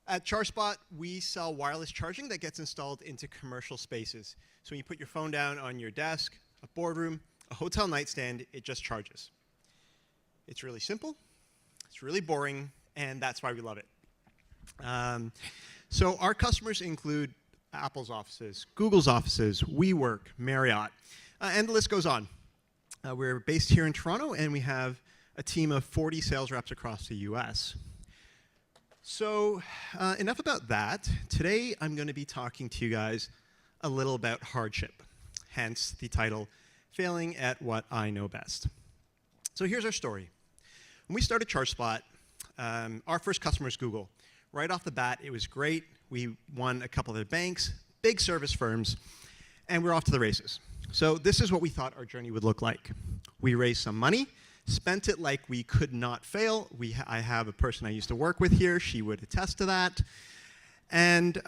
At Chargespot, we sell wireless charging that gets installed into commercial spaces. So when you put your phone down on your desk, a boardroom, a hotel nightstand, it just charges. It's really simple, it's really boring, and that's why we love it. So our customers include Apple's offices, Google's offices, WeWork, Marriott, and the list goes on. We're based here in Toronto, and we have a team of 40 sales reps across the US. So enough about that. Today, I'm going to be talking to you guys a little about hardship, hence the title, Failing at What I Know Best. So here's our story. When we started Chargespot, our first customer was Google. Right off the bat, it was great. We won a couple of their banks, big service firms, and we're off to the races. So this is what we thought our journey would look like. We raised some money, spent it like we could not fail. I have a person I used to work with here. She would attest to that. And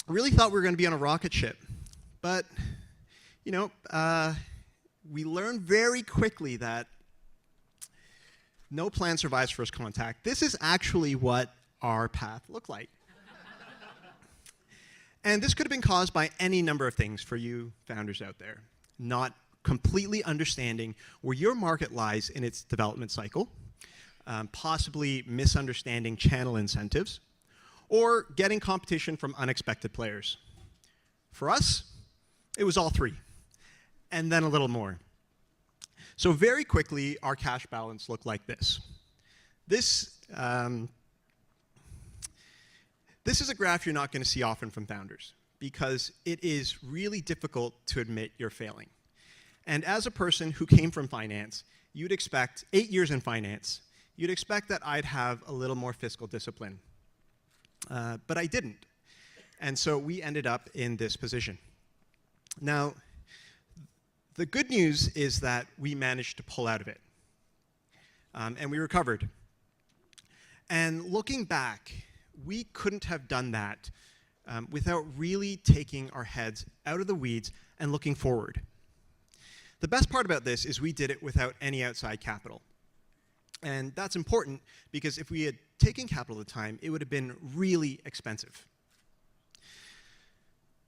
really thought we were going to be on a rocket ship. But, you know, we learned very quickly that no plan survives first contact. This is actually what our path looked like. And this could have been caused by any number of things for you founders out there. Not completely understanding where your market lies in its development cycle, possibly misunderstanding channel incentives, or getting competition from unexpected players. For us, it was all three, and then a little more. So very quickly, our cash balance looked like this. This is a graph you're not going to see often from founders because it is really difficult to admit you're failing. And as a person who came from finance, you'd expect, 8 years in finance, you'd expect that I'd have a little more fiscal discipline. But I didn't. And so we ended up in this position. Now, the good news is that we managed to pull out of it. And we recovered. And looking back, we couldn't have done that without really taking our heads out of the weeds and looking forward. The best part about this is we did it without any outside capital. And that's important because if we had taken capital at the time, it would have been really expensive.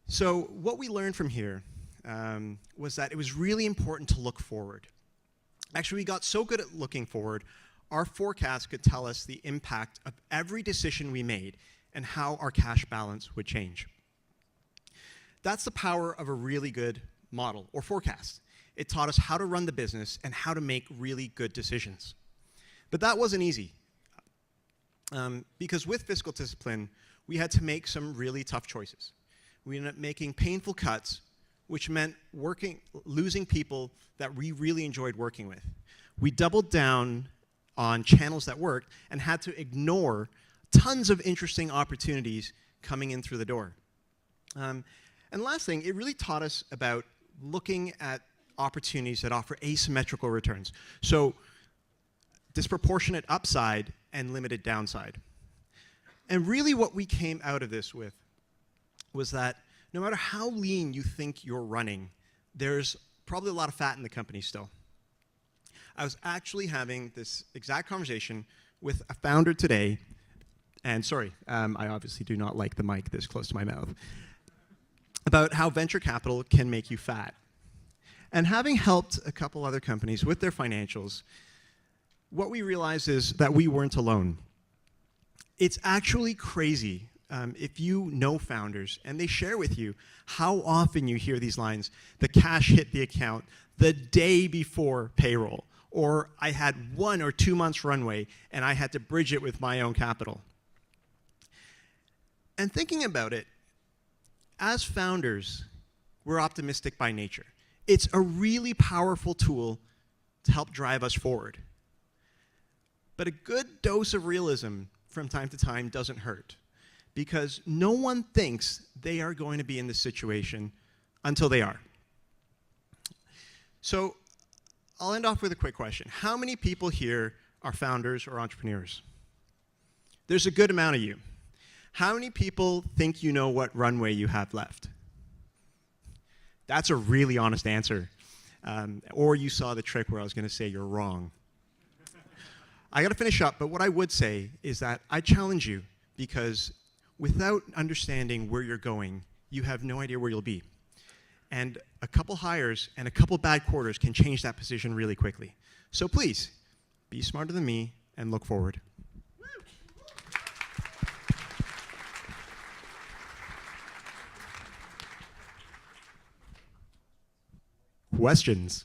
So what we learned from here was that it was really important to look forward. Actually, we got so good at looking forward, our forecast could tell us the impact of every decision we made and how our cash balance would change. That's the power of a really good model or forecast. It taught us how to run the business and how to make really good decisions. But that wasn't easy. Because with fiscal discipline, we had to make some really tough choices. We ended up making painful cuts, which meant losing people that we really enjoyed working with. We doubled down on channels that worked and had to ignore tons of interesting opportunities coming in through the door. And last thing, it really taught us about looking at opportunities that offer asymmetrical returns. So disproportionate upside and limited downside. And really what we came out of this with was that no matter how lean you think you're running, there's probably a lot of fat in the company still. I was actually having this exact conversation with a founder today, and sorry, I obviously do not like the mic this close to my mouth, about how venture capital can make you fat. And having helped a couple other companies with their financials, what we realized is that we weren't alone. It's actually crazy if you know founders and they share with you how often you hear these lines, the cash hit the account the day before payroll, or I had 1 or 2 months runway and I had to bridge it with my own capital. And thinking about it, as founders, we're optimistic by nature. It's a really powerful tool to help drive us forward. But a good dose of realism from time to time doesn't hurt, because no one thinks they are going to be in this situation until they are. So I'll end off with a quick question. How many people here are founders or entrepreneurs? There's a good amount of you. How many people think you know what runway you have left? That's a really honest answer. Or you saw the trick where I was going to say you're wrong. I got to finish up, but what I would say is that I challenge you, because without understanding where you're going, you have no idea where you'll be. And a couple hires and a couple bad quarters can change that position really quickly. So please, be smarter than me and look forward. Questions?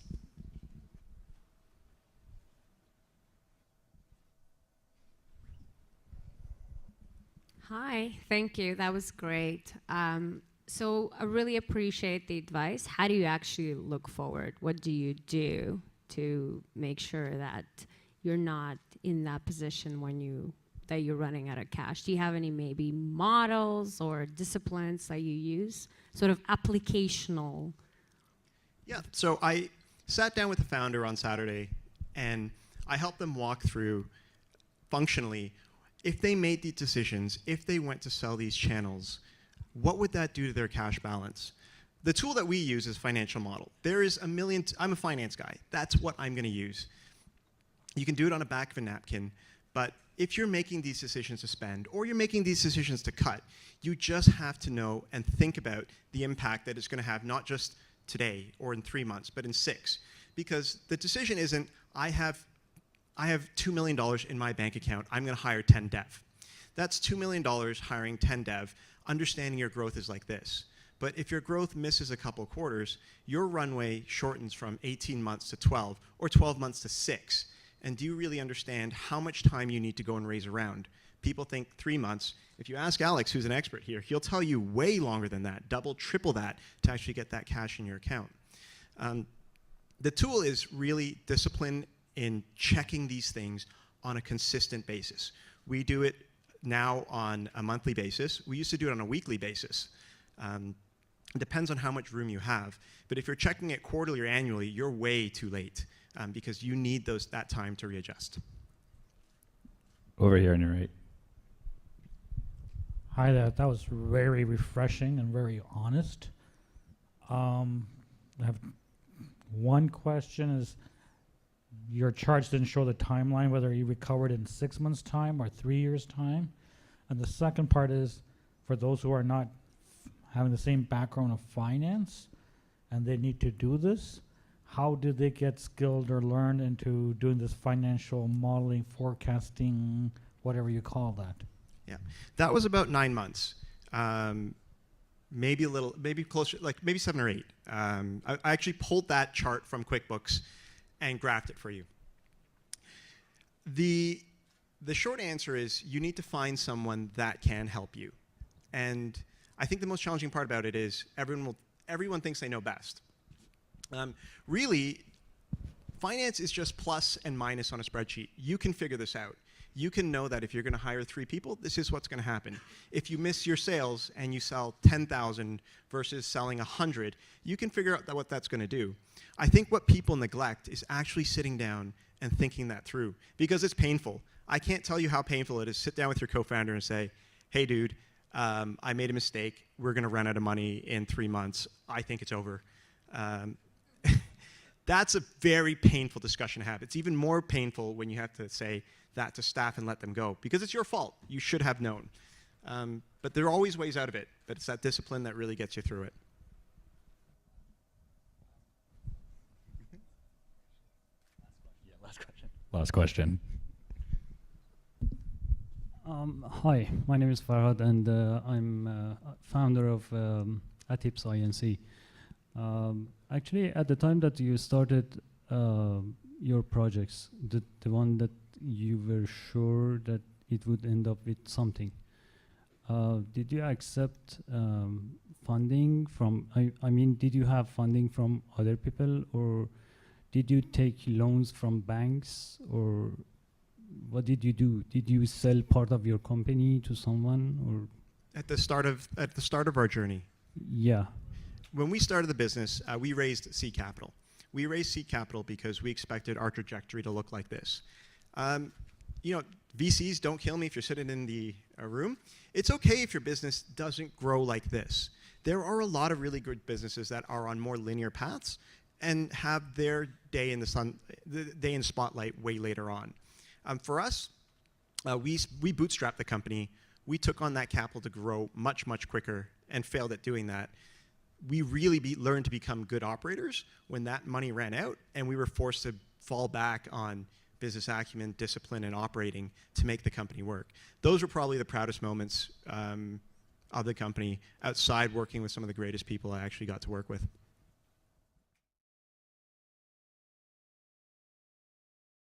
Hi, thank you. That was great. So I really appreciate the advice. How do you actually look forward? What do you do to make sure that you're not in that position when that you're running out of cash? Do you have any maybe models or disciplines that you use? Sort of applicational. Yeah, so I sat down with the founder on Saturday, and I helped them walk through functionally, if they made these decisions, if they went to sell these channels, what would that do to their cash balance? The tool that we use is financial model. There is I'm a finance guy. That's what I'm going to use. You can do it on the back of a napkin, but if you're making these decisions to spend or you're making these decisions to cut, you just have to know and think about the impact that it's going to have, not just today or in 3 months, but in 6. Because the decision isn't, I have $2 million in my bank account, I'm going to hire 10 dev. That's $2 million hiring 10 dev, understanding your growth is like this. But if your growth misses a couple quarters, your runway shortens from 18 months to 12, or 12 months to 6. And do you really understand how much time you need to go and raise a round? People think 3 months. If you ask Alex, who's an expert here, he'll tell you way longer than that, double, triple that, to actually get that cash in your account. The tool is really discipline in checking these things on a consistent basis. We do it now on a monthly basis. We used to do it on a weekly basis. It depends on how much room you have. But if you're checking it quarterly or annually, you're way too late because you need that time to readjust. Over here on your right. Hi there. That was very refreshing and very honest. I have one question is, your charts didn't show the timeline, whether you recovered in 6 months' time or 3 years' time. And the second part is, for those who are not having the same background of finance and they need to do this, how do they get skilled or learn into doing this financial modeling, forecasting, whatever you call that? Yeah, that was about 9 months. Maybe closer, like maybe 7 or 8. I actually pulled that chart from QuickBooks and graphed it for you. The short answer is you need to find someone that can help you. And I think the most challenging part about it is everyone thinks they know best. Really, finance is just plus and minus on a spreadsheet. You can figure this out. You can know that if you're going to hire 3 people, this is what's going to happen. If you miss your sales and you sell 10,000 versus selling 100, you can figure out what that's going to do. I think what people neglect is actually sitting down and thinking that through, because it's painful. I can't tell you how painful it is to sit down with your co-founder and say, hey, dude, I made a mistake. We're going to run out of money in 3 months. I think it's over. That's a very painful discussion to have. It's even more painful when you have to say that to staff and let them go, because it's your fault. You should have known. But there are always ways out of it, but it's that discipline that really gets you through it. Last question. Hi, my name is Farhad, and I'm founder of Atips INC. Actually, at the time that you started your projects, the one that you were sure that it would end up with something, did you accept funding from, I mean, did you have funding from other people, or did you take loans from banks, or what did you do? Did you sell part of your company to someone, or? At the start of our journey. Yeah. When we started the business, we raised seed capital. We raised seed capital because we expected our trajectory to look like this. VCs, don't kill me if you're sitting in the room. It's okay if your business doesn't grow like this. There are a lot of really good businesses that are on more linear paths and have their day in the sun, the day in spotlight way later on. For us, we bootstrapped the company we took on that capital to grow much, much quicker and failed at doing that. We really learned to become good operators when that money ran out, and we were forced to fall back on business acumen, discipline, and operating to make the company work. Those were probably the proudest moments of the company, outside working with some of the greatest people I actually got to work with.